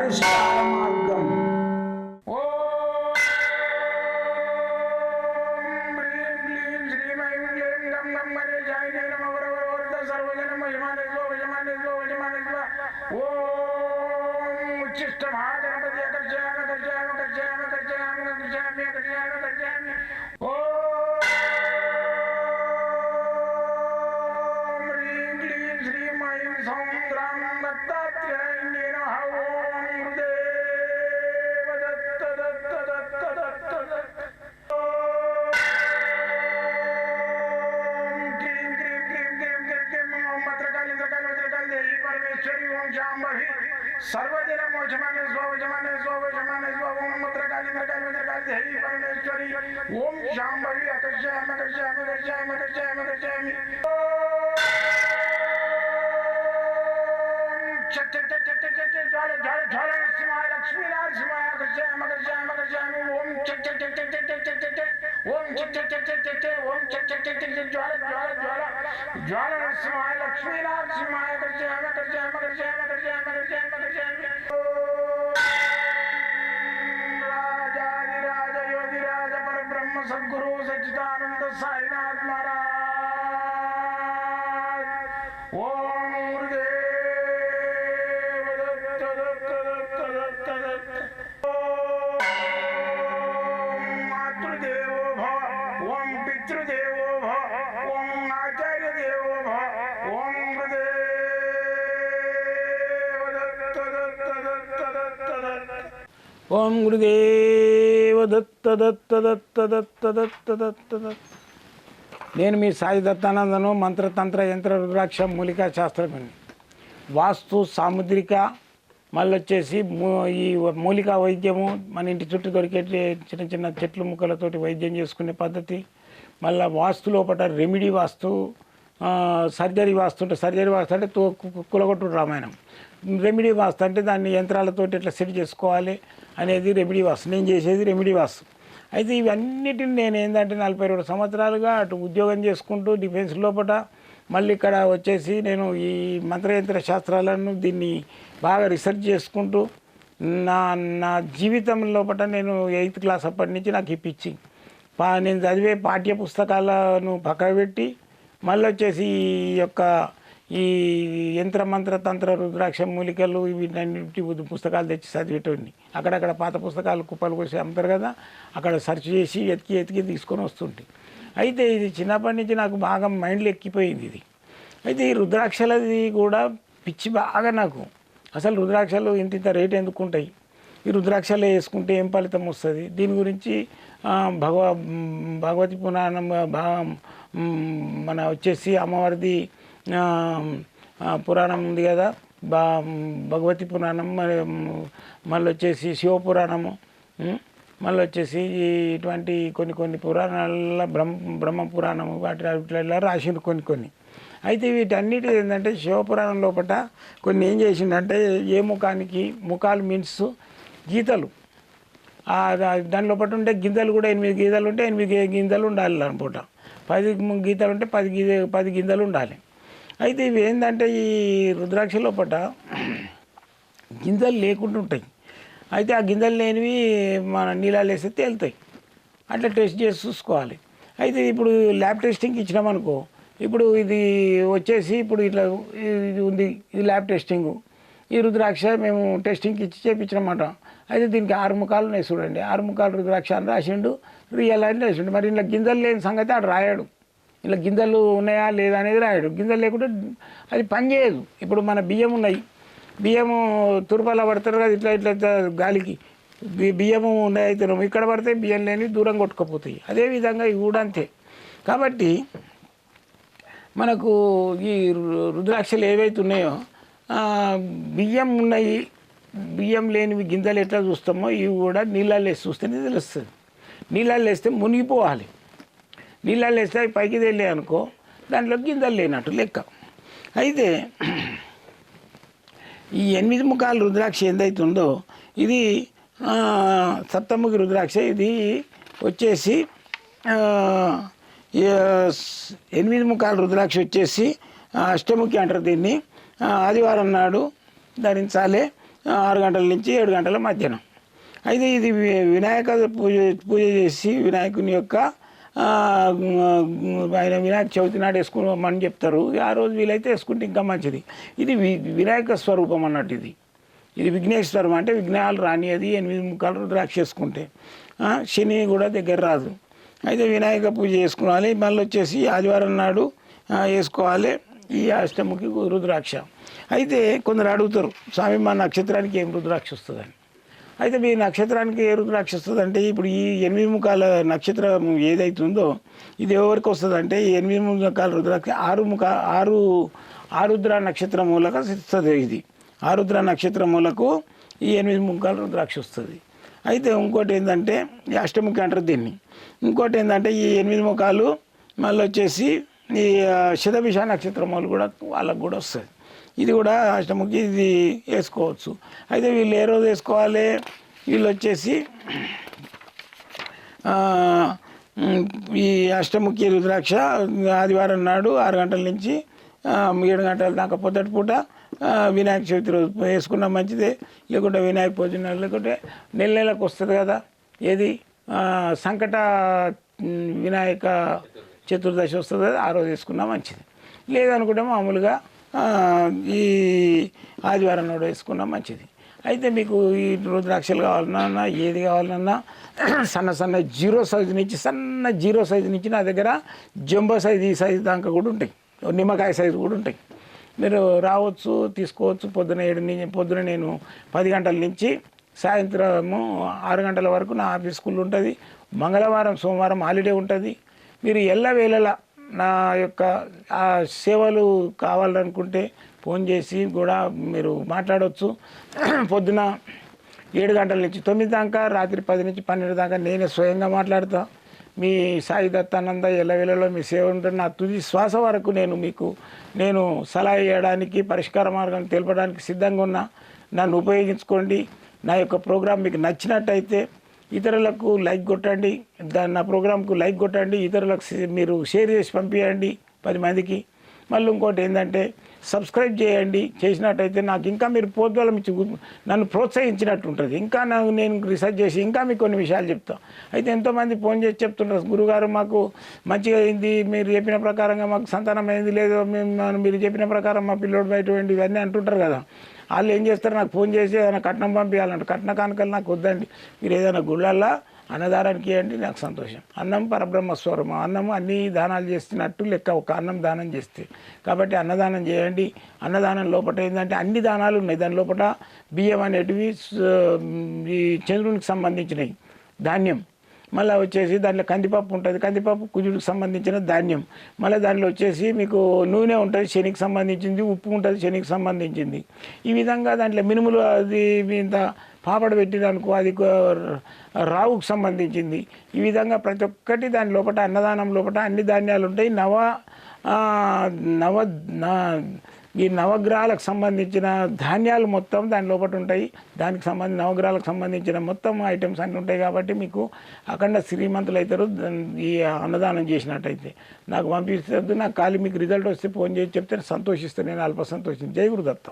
పరిష్కార మార్గం. सर्वदिन मोचमाने स्वजमाने स्वजमाने स्वम मत्रकाली मत्रकाली मत्रकाली देवी परमेश्वरी ओम शांभवी अकर्षयामि अकर्षयामि अकर्षयामि अकर्षयामि अकर्षयामि चट चट चट चट चट ज्वाल ज्वाल ज्वाल नरसिंहाय लक्ष्मी नरसिंहाय अकर्षयामि अकर्षयामि अकर्षयामि ओम चट चट चट चट चट चट चट ओम चट चट चट चट चट ओम चट चट चट चट ज्वाल ज्वाल ज्वाल ज्वाल नरसिंहाय लक्ष्मी नरसिंहाय अकर्षयामि अकर्षयामि अकर्षयामि अकर्षयामि अकर्षयामि अकर्षयामि राजाधिराज योगिराज परब्रह्म सद्गुरु सच्चिदानंद साईनाथ महाराज ओम गुरुदेव दत्त दत्त दत्त दत्त दत्त ओम मातृदेवो भव ओम पितृदेवो भव ओम आचार्य देवो भव ओम गुरुदेव दत्त दत्त दत्त दत्त दत्त ओम गुरुदेव दत्त दत्त दत्त दत्त दत्त दत्त दत्त నేను మీ సాయి దత్తానందను మంత్రతంత్ర యంత్ర రుద్రాక్ష మూలికా శాస్త్రజ్ఞుని. వాస్తు సాముద్రిక మళ్ళీ వచ్చేసి ఈ మూలికా వైద్యము మన ఇంటి చుట్టూ దొరికే చిన్న చిన్న చెట్లు ముక్కలతోటి వైద్యం చేసుకునే పద్ధతి, మళ్ళీ వాస్తు లోపల రెమెడీ వాస్తు, సర్జరీ వాస్తు అంటే సర్జరీ వాస్తు అంటే కులగొట్టుడు రామాయణం. రెమెడీ వాస్తు అంటే దాన్ని యంత్రాలతోటి ఎట్లా సెట్ చేసుకోవాలి అనేది రెమెడీ వాస్తు. నేను చేసేది రెమెడీ వాస్తు. అయితే ఇవన్నిటిని నేను ఏంటంటే 42 సంవత్సరాలుగా అటు ఉద్యోగం చేసుకుంటూ డిఫెన్స్ లోపల మళ్ళీ ఇక్కడ వచ్చేసి నేను ఈ మంత్రయంత్ర శాస్త్రాలను దీన్ని బాగా రీసెర్చ్ చేసుకుంటూ నా నా జీవితం లోపల నేను 8th క్లాస్ అప్పటి నుంచి నాకు ఈ పిచ్చింగ్ నేను చదివే పాఠ్య పుస్తకాలను పక్కకు పెట్టి మళ్ళీ వచ్చేసి ఈ యొక్క ఈ యంత్ర మంత్ర తంత్ర రుద్రాక్ష మూలికలు వీటన్నిటి పుస్తకాలు తెచ్చి చదివేటోడిని. అక్కడక్కడ పాత పుస్తకాలు కుప్పలు కోసి అమ్ముతారు కదా, అక్కడ సెర్చ్ చేసి ఎతికి తీసుకొని వస్తుంటే అయితే ఇది చిన్నప్పటి నుంచి నాకు బాగా మైండ్లో ఎక్కిపోయింది ఇది. అయితే ఈ రుద్రాక్షలది కూడా పిచ్చి బాగా నాకు. అసలు రుద్రాక్షలు ఇంత రేట్ ఎందుకు ఉంటాయి, ఈ రుద్రాక్షలు వేసుకుంటే ఏం ఫలితం వస్తుంది, దీని గురించి భగవతి పురాణం మన వచ్చేసి అమ్మవారిది పురాణం ఉంది కదా, భగవతి పురాణం, మళ్ళీ వచ్చేసి శివపురాణము, మళ్ళీ వచ్చేసి ఇటువంటి కొన్ని పురాణాలలో బ్రహ్మ పురాణము వాటిలో రాసిండు కొన్ని. అయితే వీటన్నిటి ఏంటంటే శివపురాణం లోపల కొన్ని ఏం చేసిండంటే ఏ ముఖాలు మీన్స్ గీతలు, దాని లోపల ఉంటే గింజలు కూడా 8 గీతలు ఉంటే 8 గింజలు ఉండాలి అనుకుంటా, 10 గీతలు ఉంటే 10 గింజలు ఉండాలి. అయితే ఇవి ఏంటంటే ఈ రుద్రాక్ష లోపల గింజలు లేకుండా ఉంటాయి. అయితే ఆ గింజలు లేనివి మన నీళ్ళలో వేస్తే తేలుతాయి, అట్లా టెస్ట్ చేసి చూసుకోవాలి. అయితే ఇప్పుడు ల్యాబ్ టెస్టింగ్ ఇచ్చినామనుకో, ఇప్పుడు ఇది వచ్చేసి ఇప్పుడు ఇట్లా ఇది ఉంది, ఇది ల్యాబ్ టెస్టింగు, ఈ రుద్రాక్ష మేము టెస్టింగ్కి ఇచ్చి చేయించినమాట. అయితే దీనికి 6 ముఖాలు ఉన్నాయి చూడండి, 6 ముఖాలు రుద్రాక్ష అని రాసిండు, రియల్ అని రాసిండు. మరి ఇలా గింజలు లేని సంగతి ఆడు రాయాడు, ఇలా గింజలు ఉన్నాయా లేదా అనేది రాయాడు. గింజలు లేకుంటే అది పనిచేయదు. ఇప్పుడు మన బియ్యం ఉన్నాయి, బియ్యము తురుపలా పడతారు కదా, ఇట్లా గాలికి బియ్యము ఉన్నాయి, అయితే ఇక్కడ పడితే బియ్యం లేని దూరం కొట్టుకుపోతాయి. అదేవిధంగా ఇవి కూడా అంతే. కాబట్టి మనకు ఈ రుద్రాక్షలు ఏవైతే ఉన్నాయో బియ్యం ఉన్నాయి, బియ్యం లేనివి గింజలు ఎట్లా చూస్తామో ఇవి కూడా నీళ్ళల్లో వేసి చూస్తేనే తెలుస్తుంది. నీళ్ళల్లో వేస్తే మునిగిపోవాలి, నీళ్ళల్లో వేస్తే అవి పైకి తెలియ అనుకో దాంట్లో గింజలు లేనట్టు లెక్క. అయితే ఈ 8 ముఖాల రుద్రాక్ష ఏదైతుందో ఇది సప్తముఖి రుద్రాక్ష. ఇది వచ్చేసి 8 ముఖాల రుద్రాక్ష వచ్చేసి అష్టముఖి అంటారు దీన్ని. ఆదివారం నాడు ధరించాలి. 6 గంటల నుంచి 7 గంటల మధ్యాహ్నం. అయితే ఇది వినాయక పూజ చేసి వినాయకుని యొక్క ఆయన వినాయక చవితి నాడు వేసుకోమని చెప్తారు. ఆ రోజు వీలైతే వేసుకుంటే ఇంకా మంచిది. ఇది వినాయక స్వరూపం అన్నట్టు. ఇది విఘ్నేశ్వరం అంటే విఘ్నాలు రానిది. 8 ముఖాలు రుద్రాక్ష వేసుకుంటే శని కూడా దగ్గర రాదు. అయితే వినాయక పూజ చేసుకోవాలి. మళ్ళీ వచ్చేసి ఆదివారం నాడు వేసుకోవాలి ఈ అష్టముఖి రుద్రాక్ష. అయితే కొందరు అడుగుతారు, స్వామి మా నక్షత్రానికి ఏం రుద్రాక్ష వస్తుందని. అయితే మీ నక్షత్రానికి ఏ రుద్రాక్ష వస్తుందంటే, ఇప్పుడు ఈ 8 ముఖాల నక్షత్రం ఏదైతుందో ఇది ఎవరికి వస్తుందంటే, ఈ 8 ముఖాల రుద్రాక్ష ఆరుద్ర నక్షత్రం మూలక వస్తుంది. ఇది ఆరుద్ర నక్షత్రం మూలకు ఈ 8 ముఖాల రుద్రాక్ష వస్తుంది. అయితే ఇంకోటి ఏంటంటే ఈ అష్టముఖి అంటారు దీన్ని. ఇంకోటి ఏంటంటే ఈ 8 ముఖాలు మళ్ళీ వచ్చేసి ఈ శతభిష నక్షత్రం వాళ్ళు కూడా వాళ్ళకు కూడా వస్తుంది. ఇది కూడా అష్టముఖి, ఇది వేసుకోవచ్చు. అయితే వీళ్ళు ఏ రోజు వేసుకోవాలి, వీళ్ళు వచ్చేసి ఈ అష్టముఖి రుద్రాక్ష ఆదివారం నాడు 6 గంటల నుంచి 7 గంటల దాకా పొద్దుటి పూట వినాయక చవితి రోజు వేసుకున్నా మంచిదే. లేకుంటే వినాయక పూజ లేకుంటే నెలకు వస్తుంది కదా, ఏది సంకట వినాయక చతుర్దశి వస్తుంది కదా, ఆ రోజు వేసుకున్నా మంచిది. లేదనుకుంటే మామూలుగా ఈ ఆదివారం నాడు వేసుకున్నా మంచిది. అయితే మీకు ఈ రుద్రాక్షలు కావాలన్నా ఏది కావాలన్నా సన్న జీరో సైజు నుంచి నా దగ్గర జంబో సైజు ఈ సైజు దాకా కూడా ఉంటాయి, నిమ్మకాయ సైజు కూడా ఉంటాయి. మీరు రావచ్చు, తీసుకోవచ్చు. పొద్దున నేను 10 గంటల నుంచి సాయంత్రము 6 గంటల వరకు నా ఆఫీస్ స్కూల్ ఉంటుంది. మంగళవారం సోమవారం హాలిడే ఉంటుంది. మీరు ఎల్లవేళలా నా యొక్క ఆ సేవలు కావాలనుకుంటే ఫోన్ చేసి కూడా మీరు మాట్లాడవచ్చు. పొద్దున 7 గంటల నుంచి 9 దాకా, రాత్రి 10 నుంచి 12 దాకా నేనే స్వయంగా మాట్లాడతా. మీ సాయి దత్తానంద ఎల్లవేళలో మీ సేవ ఉంటుంది. నా తుది శ్వాస వరకు నేను సలహా ఇవ్వడానికి, పరిష్కార మార్గాన్ని తెలపడానికి సిద్ధంగా ఉన్నా. నన్ను ఉపయోగించుకోండి. నా యొక్క ప్రోగ్రాం మీకు నచ్చినట్టయితే ఇతరులకు లైక్ కొట్టండి, నా ప్రోగ్రాంకు లైక్ కొట్టండి, ఇతరులకు మీరు షేర్ చేసి పంపించండి 10 మందికి. మళ్ళీ ఇంకోటి ఏంటంటే సబ్స్క్రైబ్ చేయండి. చేసినట్టయితే నాకు ఇంకా మీరు ప్రోద్బలం ఇచ్చి నన్ను ప్రోత్సహించినట్టు ఉంటుంది. ఇంకా నేను రీసెర్చ్ చేసి ఇంకా మీకు కొన్ని విషయాలు చెప్తాను. అయితే ఎంతోమంది ఫోన్ చేసి చెప్తుంటారు, గురుగారు మాకు మంచిగా అయింది, మీరు చెప్పిన ప్రకారంగా మాకు సంతానం అయింది, లేదు మీరు చెప్పిన ప్రకారం మా పిల్లోడు బయటండి, ఇవన్నీ అంటుంటారు కదా. వాళ్ళు ఏం చేస్తారు, నాకు ఫోన్ చేసి ఏదైనా కట్నం పంపించాలంట. కట్న కానుకలు నాకు వద్దండి, మీరు ఏదైనా గుళ్ళల్లో అన్నదానానికి ఇవ్వండి, నాకు సంతోషం. అన్నం పరబ్రహ్మ స్వరూపం. అన్నం అన్ని దానాలు చేస్తున్నట్టు లెక్క, ఒక అన్నం దానం చేస్తే. కాబట్టి అన్నదానం చేయండి. అన్నదానం లోపల ఏంటంటే అన్ని దానాలు ఉన్నాయి. దాని లోపల బియ్యం అనేటివి ఈ చంద్రునికి సంబంధించినవి, ధాన్యం. మళ్ళీ వచ్చేసి దాంట్లో కందిపప్పు ఉంటుంది, కందిపప్పు కుజుడికి సంబంధించిన ధాన్యం. మళ్ళీ దాంట్లో వచ్చేసి మీకు నూనె ఉంటుంది, శనికి సంబంధించింది, ఉప్పు ఉంటుంది, శనికి సంబంధించింది. ఈ విధంగా దాంట్లో మినుములు అది ఇంత పాపడ పెట్టిననుకో, అది రావుకు సంబంధించింది. ఈ విధంగా ప్రతి ఒక్కటి దాని లోపల అన్నదానం లోపల అన్ని ధాన్యాలు ఉంటాయి. ఈ నవగ్రహాలకు సంబంధించిన ధాన్యాలు మొత్తం దాని లోపల ఉంటాయి. దానికి సంబంధించిన నవగ్రహాలకు సంబంధించిన మొత్తం ఐటమ్స్ అన్నీ ఉంటాయి. కాబట్టి మీకు అఖండ శ్రీమంతులు అవుతారు ఈ అన్నదానం చేసినట్టయితే. నాకు పంపిస్తుంది, నాకు ఖాళీ మీకు రిజల్ట్ వస్తే ఫోన్ చేసి చెప్తే సంతోషిస్తాను, నేను అల్ప సంతోషిస్తాను. జై గురుదత్త.